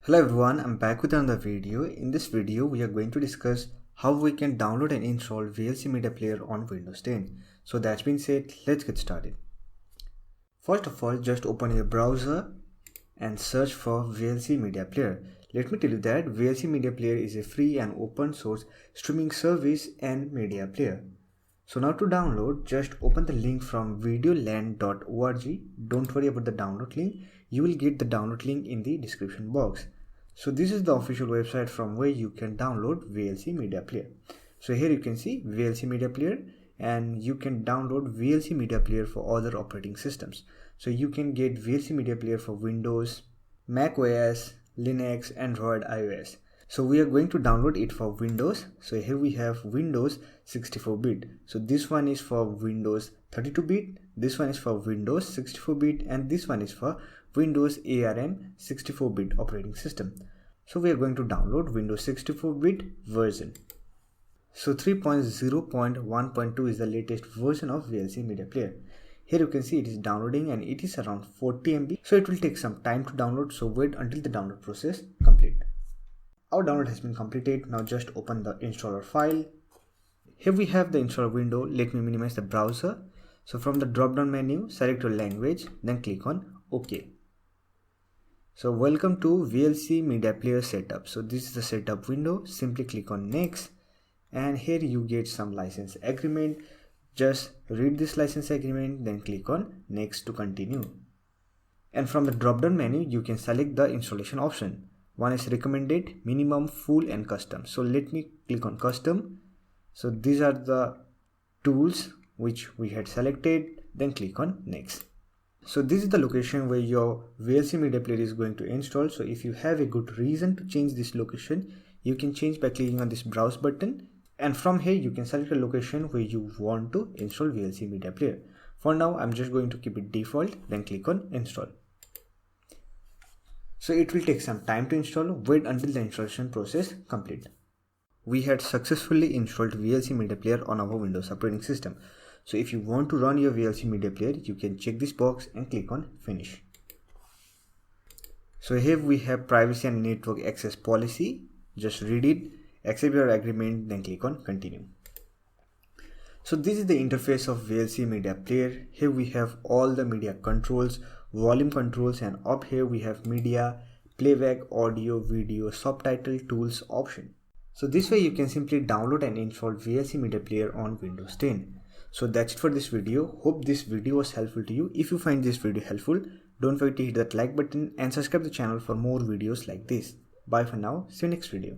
Hello everyone, I'm back with another video. In this video, we are going to discuss how we can download and install VLC Media Player on Windows 10. So that's been said, let's get started. First of all, just open your browser and search for VLC Media Player. Let me tell you that VLC Media Player is a free and open source streaming service and media player. So now to download, just open the link from videoland.org. Don't worry about the download link. You will get the download link in the description box. So this is the official website from where you can download VLC Media Player. So here you can see VLC Media Player, and you can download VLC Media Player for other operating systems. So you can get VLC Media Player for Windows, Mac OS, Linux, Android, iOS. So we are going to download it for Windows. So here we have Windows 64-bit. So this one is for Windows 32-bit, this one is for Windows 64-bit, and this one is for Windows ARM 64-bit operating system. So we are going to download Windows 64-bit version. So 3.0.1.2 is the latest version of VLC Media Player. Here you can see it is downloading and it is around 40 MB. So it will take some time to download. So wait until the download process complete. Our download has been completed. Now just open the installer file. Here we have the installer window. Let me minimize the browser. So from the drop down menu, select your language, then click on OK. So welcome to VLC Media Player setup. So this is the setup window. Simply click on next, and here you get some license agreement. Just read this license agreement, then click on next to continue. And from the drop down menu, you can select the installation option. One is recommended, minimum, full, and custom. So let me click on custom. So these are the tools which we had selected, then click on next. So this is the location where your VLC Media Player is going to install. So if you have a good reason to change this location, you can change by clicking on this browse button. And from here, you can select a location where you want to install VLC Media Player. For now, I'm just going to keep it default, then click on install. So it will take some time to install. Wait until the installation process complete. We had successfully installed VLC Media Player on our Windows operating system. So if you want to run your VLC Media Player, you can check this box and click on finish. So here we have privacy and network access policy. Just read it, accept your agreement, then click on continue. So this is the interface of VLC Media Player. Here we have all the media controls, volume controls, and up here we have media, playback, audio, video, subtitle, tools option. So this way you can simply download and install VLC Media Player on Windows 10. So that's it for this video. Hope this video was helpful to you. If you find this video helpful, don't forget to hit that like button and subscribe to the channel for more videos like this. Bye for now. See you next video.